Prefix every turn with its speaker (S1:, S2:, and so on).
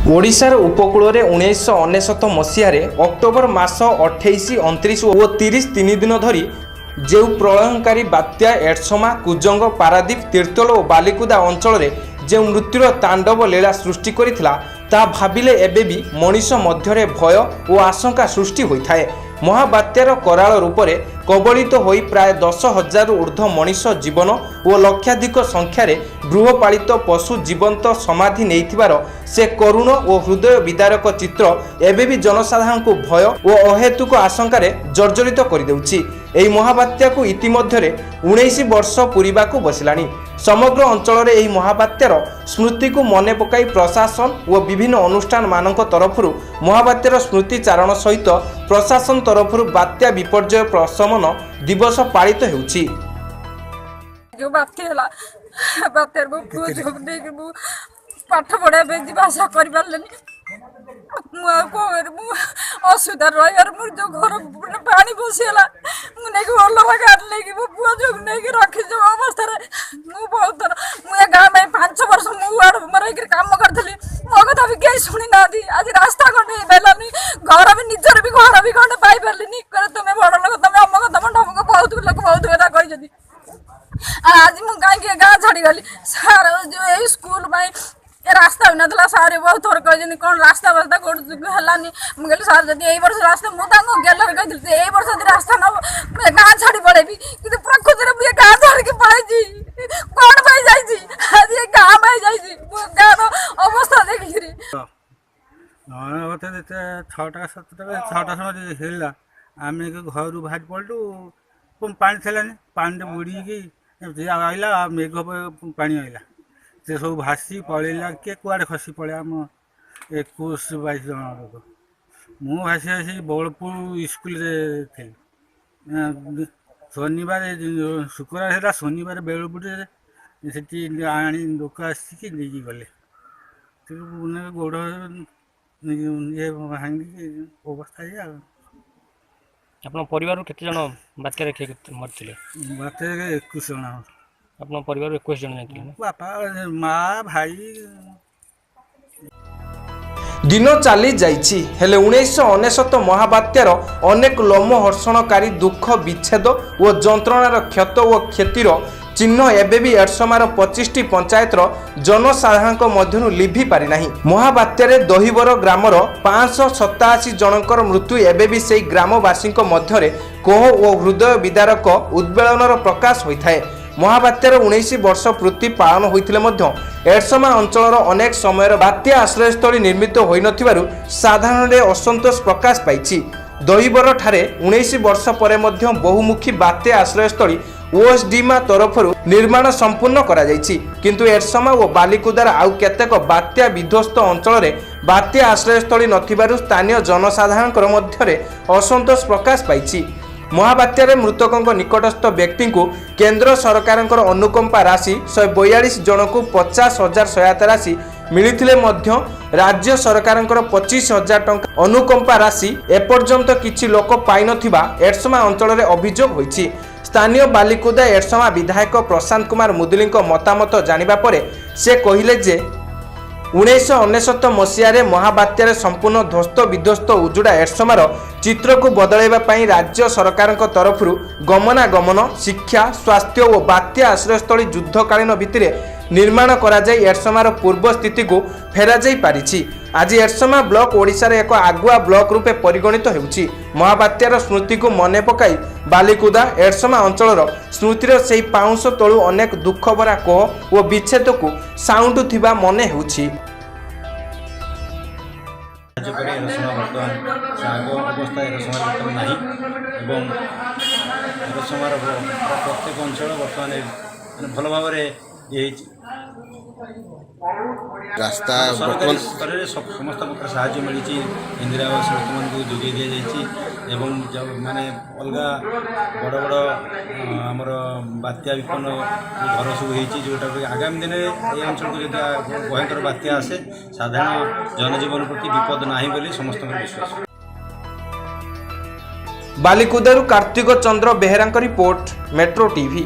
S1: ओडिशार उपकूल में 1999 मसीह अक्टोबर मास 28, 29 और 30 3 दिन धरी जो प्रलयंकारी बात्या एडसमा कुजंग पारादीप तीर्तोल और बालिकुदा अंचल में जो मृत्युर तांडव लीला सृष्टि करथिला ता भाविले एबे भी मनीष मध्य भय और आशंका सृष्टि होता है। महाबात्यार कराल रूप से कबलित हो प्राय 10,000 ऊर्ध्व मनीष जीवन और लक्षाधिक संख्यार गृहपालित पशु जीवंत समाधि नहीं से करुण और हृदय विदारक चित्र एबे भी जनसाधारण को भय और अहेतुक आशंकार जर्जरित करदेउछि। एही महाबात्या को इतिमध्य 19 वर्ष पूरिबा को बसिलानी। समग्र अंचल में यह महाबात्यार स्मृति को मन पकाई प्रशासन और विभिन्न अनुष्ठान मानक तरफ महाबात्यार स्मृतिचारण सहित प्रशासन तरफ बात्या विपर्यय प्रशमन दिवस पालित होउछि।
S2: पाठ पढ़ा भाषा कर असुविधा रही जो घर पानी पशिगला मुझे अलग गाड़ी लेकिन मो पुआ जो नहीं रखी जो अवस्था मुझे बहुत थर मुझे गाँव में 5 वर्ष मुझे कम करी मो कथा भी कहीं शुणी ना आज रास्ता खंडे पारानी घर भी निजर भी घर भी खंडे पाइपारे तुम्हें बड़ लोग तुम अमक तम ढमक बहुत लोग बहुत कथा कही आज मुझे कहीं गाँ छाड़ी गली सार जो यही स्कूल रास्ता भी ना सारे बहुत थर कही कौन रास्ता वास्ता कौन है मुझे सार जब यही वर्ष रास्ता मुझे गेलर कही यही वर्ष यदि रास्ता ना गाँ छाड़ी पड़ेबी कि प्रकृति में मुझे गाँ छाड़ी पड़े कौन पाई जाइए आज ये गाँ पाई जाइए गाँव अवस्था देखिए
S3: 6टा 7टा 6टा समय हेला आम घर बाहर पड़ू पानी थलानी पानी बुड़ी आइला मेघ पानी आइला से सब भासी पलैला किए कुआड़े खसी पड़े आम 21-22 जन लोग मु भासी भासी बलपुर स्कूल थी शनिवार शुक्रवार है शनिवार बेलपुर से आनी लोक आसिक गले गोड़ ये भांगी अवस्था ये
S4: आपन परिवार केते जन बात्या रे मरथिले
S3: बात्या 21 जन
S4: आपन परिवार 21 जन जाथिले
S3: बापा माँ भाई
S1: दिन चली जाइछि हेले 1999 महाबात्यार अनेक लोमहर्षणकारी दुख विच्छेद और जंत्रणार क्षत और क्षतिर चिन्ह एबे भी एडसमार 25टी पंचायतर जनसाधारण मध्यनु लिभि पारि नाही। महाबात्यारे दहिबर ग्रामर 587 जनकर मृत्यु एबे भी सेही ग्रामवासी मध्यरे कोह और हृदय विदारक उद्वेलनर प्रकाश होइथाए। महाबात्यार 19 वर्ष पूर्ति पालन होइथिले मध्य एडसमा अंचलर अनेक समय बात्या आश्रयस्थली निर्मित होई नथिबारु साधारण असंतोष प्रकाश पाइछि। दहिबर ठारे 19 वर्ष परे मध्य बहुमुखी बात्या आश्रयस्थली ओएसडीमा तरफ निर्माण संपूर्ण करा जाइछि किंतु एडसमा और बालिकुदार आउ केतेक बात्या विध्वस्त अंचल रे बात्या आश्रयस्थली नथिबारु स्थानीय जनसाधारण मध्यरे असंतोष प्रकाश पाइछि। महाबात्यारे मृतकों निकटस्थ व्यक्ति को केंद्र सरकार अनुकंपा राशि 142 जन को 50,000 सहायता राशि मिलिथिले मध्य राज्य सरकार 25,000 टंका अनुकंपा राशि एपर्यंत किछि लोक पाई नथिबा एडसमा अंचल रे अभियोग होइछि। स्थानीय बालिकुदा एडसमा विधायक प्रशांत कुमार मुदुली मतामत जानिबा परे से कहिले जे 1999 मसीह महाबात्यारे संपूर्ण ध्वस्त विध्वस्त उजुड़ा एडसमार चित्र को बदलैबा पई राज्य सरकार तरफ गमनागमन शिक्षा स्वास्थ्य और बात्या आश्रयस्थली युद्धकालीन भित्तिरे निर्माण करा जाय एडसमार पूर्व स्थिति को फेरा जाय पारिछि। आज एडसमा ब्लॉक ओडिशार एक आगुआ ब्लॉक रूपे परिगणित हेउछि। महाबात्यार स्मृति को मने पकाई बालिकुदा एडसमा अंचलर स्मृतिर सेही पाउंस तळु अनेक दुख भरा कोह और विच्छेद को साउंड थिबा मने हेउछि।
S5: प्रत्येक अंचल बर्तमान भल भाव
S6: रास्ता
S5: स्तर में समस्त प्रकार साहाय्य मिली इंदिरा आवास लोक मान जोगे दि जाए माने अलग बड़ बड़ आमर बात्या विपन्न घर सब जोटा आगामी दिन ये अंचल को जब भयंकर बात्या आसे साधारण जनजीवन प्रति विपद ना बोली समस्त विश्वास।
S1: बालिकुदारू कार्तिक चंद्र बेहेरा रिपोर्ट मेट्रो टीवी।